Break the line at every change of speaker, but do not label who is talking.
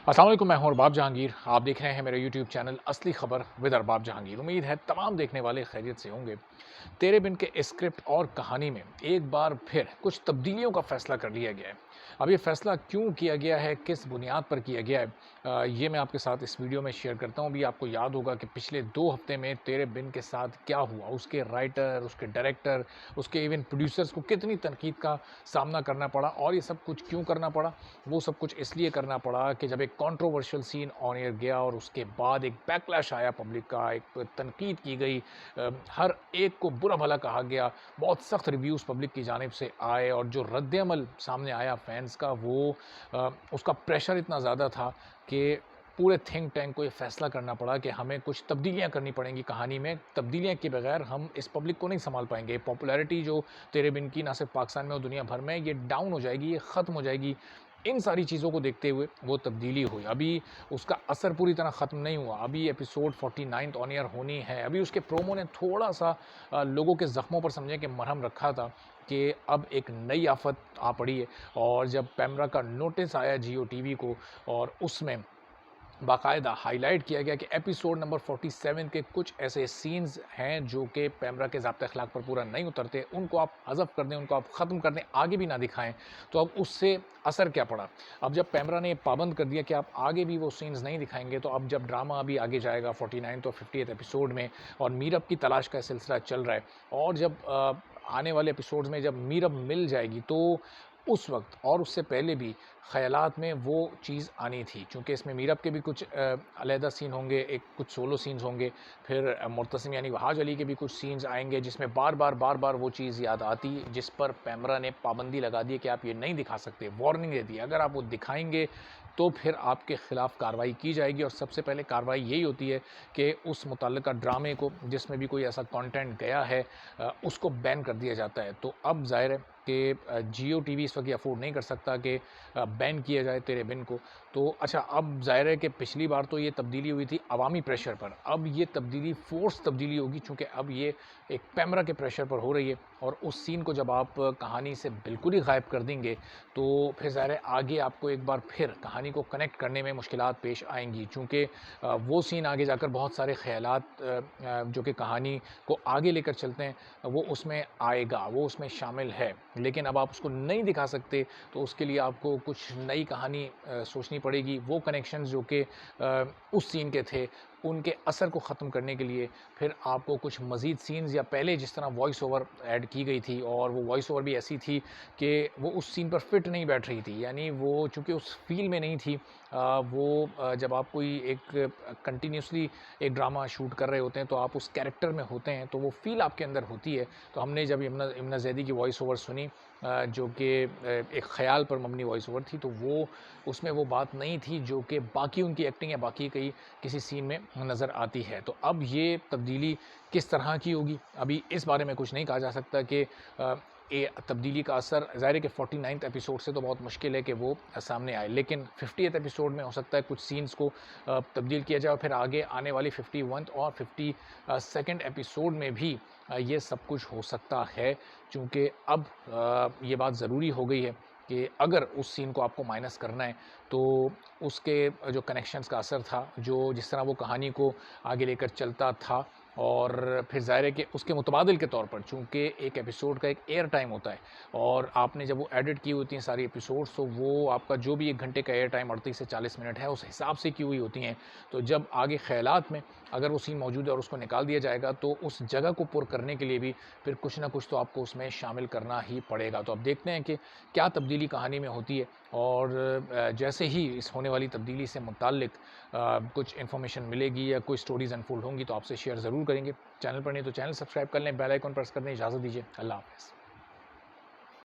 अस्सलाम वालेकुम, मैं हूं अरबाब जहांगीर। आप देख रहे हैं मेरा यूट्यूब चैनल असली खबर विद अरबाब जहांगीर। उम्मीद है तमाम देखने वाले खैरियत से होंगे। तेरे बिन के स्क्रिप्ट और कहानी में एक बार फिर कुछ तब्दीलियों का फैसला कर लिया गया है। अब ये फैसला क्यों किया गया है, किस बुनियाद पर किया गया है, ये मैं आपके साथ इस वीडियो में शेयर करता हूँ। अभी आपको याद होगा कि पिछले 2 हफ्ते में तेरे बिन के साथ क्या हुआ, उसके राइटर, उसके डायरेक्टर, उसके इवन प्रोड्यूसर्स को कितनी तनकीद का सामना करना पड़ा। और ये सब कुछ क्यों करना पड़ा? वो सब कुछ इसलिए करना पड़ा कि जब एक कंट्रोवर्शियल सीन ऑन एयर गया और उसके बाद एक बैकलैश आया पब्लिक का, एक तनकीद की गई, हर एक को बुरा भला कहा गया, बहुत सख्त रिव्यूज़ पब्लिक की जानिब से आए और जो रद्द-ए-अमल सामने आया फैंस का, वो उसका प्रेशर इतना ज़्यादा था कि पूरे थिंक टैंक को ये फैसला करना पड़ा कि हमें कुछ तब्दीलियाँ करनी पड़ेंगी कहानी में। तब्दीलियाँ के बगैर हम इस पब्लिक को नहीं सँभाल पाएँगे। पॉपुलैरिटी जो तेरे बिन की ना सिर्फ पाकिस्तान में और दुनिया भर में, ये डाउन हो जाएगी, ये ख़त्म हो जाएगी। इन सारी चीज़ों को देखते हुए वो तब्दीली हुई। अभी उसका असर पूरी तरह ख़त्म नहीं हुआ। अभी एपिसोड 49 ऑन एयर होनी है। अभी उसके प्रोमो ने थोड़ा-सा लोगों के ज़ख्मों पर समझें कि मरहम रखा था कि अब एक नई आफ़त आ पड़ी है। और जब पैमरा का नोटिस आया जियो टीवी को और उसमें बाकायदा हाईलाइट किया गया कि एपिसोड नंबर 47 के कुछ ऐसे सीन्स हैं जो कि पैमरा के ज़ाब्ते अखलाक पर पूरा नहीं उतरते, उनको आप हज़फ कर दें, उनको आप ख़त्म कर दें, आगे भी ना दिखाएं। तो अब उससे असर क्या पड़ा? अब जब पैमरा ने पाबंद कर दिया कि आप आगे भी वो सीन्स नहीं दिखाएंगे, तो अब जब ड्रामा अभी आगे जाएगा 49 और 50th एपिसोड में, और मीरब की तलाश का सिलसिला चल रहा है, और जब आने वाले एपिसोड्स में जब मीरब मिल जाएगी, तो उस वक्त और उससे पहले भी ख़यालात में वो चीज़ आनी थी, चूँकि इसमें मीरब के भी कुछ अलहदा सीन होंगे, एक कुछ सोलो सीन्स होंगे, फिर मुर्तसिम यानी वहाज अली के भी कुछ सीन्स आएंगे जिसमें बार बार वो चीज़ याद आती, जिस पर पैमरा ने पाबंदी लगा दी कि आप ये नहीं दिखा सकते, वार्निंग दे दी, अगर आप वो दिखाएंगे तो फिर आपके ख़िलाफ़ कार्रवाई की जाएगी। और सबसे पहले कार्रवाई यही होती है कि उस मुतल्लिका ड्रामे को, जिसमें भी कोई ऐसा कंटेंट गया है, उसको बैन कर दिया जाता है। तो अब ज़ाहिर है कि जियो टीवी इस वक्त ये अफोर्ड नहीं कर सकता कि बैन किया जाए तेरे बिन को। तो अच्छा, अब ज़ाहिर है कि पिछली बार तो ये तब्दीली हुई थी अवामी प्रेशर पर, अब ये तब्दीली फ़ोर्स तब्दीली होगी, चूँकि अब ये एक पैमरा के प्रेशर पर हो रही है। और उस सीन को जब आप कहानी से बिल्कुल ही गायब कर देंगे, तो फिर ज़ाहिर है आगे आपको एक बार फिर कहानी को कनेक्ट करने में मुश्किलात पेश आएँगी, चूँकि वो सीन आगे जाकर बहुत सारे ख़यालात जो कि कहानी को आगे लेकर चलते हैं, वो उसमें आएगा, वो उसमें शामिल है। लेकिन अब आप उसको नहीं दिखा सकते, तो उसके लिए आपको कुछ नई कहानी सोचनी पड़ेगी। वो कनेक्शंस जो कि उस सीन के थे, उनके असर को ख़त्म करने के लिए फिर आपको कुछ मज़ीद सीन्स, या पहले जिस तरह वॉइस ओवर ऐड की गई थी, और वो वॉइस ओवर भी ऐसी थी कि वो उस सीन पर फिट नहीं बैठ रही थी, यानी वो चूँकि उस फ़ील में नहीं थी। जब आप कोई एक कंटिन्यूसली एक ड्रामा शूट कर रहे होते हैं, तो आप उस कैरेक्टर में होते हैं, तो वो फ़ील आपके अंदर होती है। तो हमने जब इमना ज़ैदी की वॉइस ओवर सुनी, जो कि एक ख़याल पर मबनी वॉइस ओवर थी, तो वो उसमें वो बात नहीं थी जो कि बाकी उनकी एक्टिंग या बाकी कई किसी सीन में नज़र आती है। तो अब ये तब्दीली किस तरह की होगी, अभी इस बारे में कुछ नहीं कहा जा सकता कि ये तब्दीली का असर, ज़ाहिर है कि 49th एपिसोड से तो बहुत मुश्किल है कि वो सामने आए, लेकिन 50th एपिसोड में हो सकता है कुछ सीन्स को तब्दील किया जाए, और फिर आगे आने वाली 51th और 52nd एपिसोड में भी ये सब कुछ हो सकता है। चूँकि अब ये बात ज़रूरी हो गई है कि अगर उस सीन को आपको माइनस करना है, तो उसके जो कनेक्शंस का असर था, जो जिस तरह वो कहानी को आगे लेकर चलता था, और फिर ज़ाहिर है कि उसके मुतबादिल के तौर पर, चूँकि एक एपिसोड का एक एयर टाइम होता है, और आपने जब वो एडिट की होती हैं सारी एपिसोड्स, तो वो आपका जो भी 1 घंटे का एयर टाइम 38 से 40 मिनट है, उस हिसाब से की हुई होती हैं। तो जब आगे ख़यालात में अगर वो सीन मौजूद है और उसको निकाल दिया जाएगा, तो उस जगह को पुर करने के लिए भी फिर कुछ ना कुछ तो आपको उसमें शामिल करना ही पड़ेगा। तो अब देखते हैं कि क्या तब्दीली कहानी में होती है, और जैसे ही इस होने वाली तब्दीली से मुताल्लिक कुछ इन्फॉर्मेशन मिलेगी या कोई स्टोरीज़ अनफोल्ड होंगी, तो आपसे शेयर ज़रूर करेंगे। चैनल पर नहीं तो चैनल सब्सक्राइब कर लें, बेल आइकन प्रेस कर दें। इजाज़त दीजिए, अल्लाह हाफ़िज़।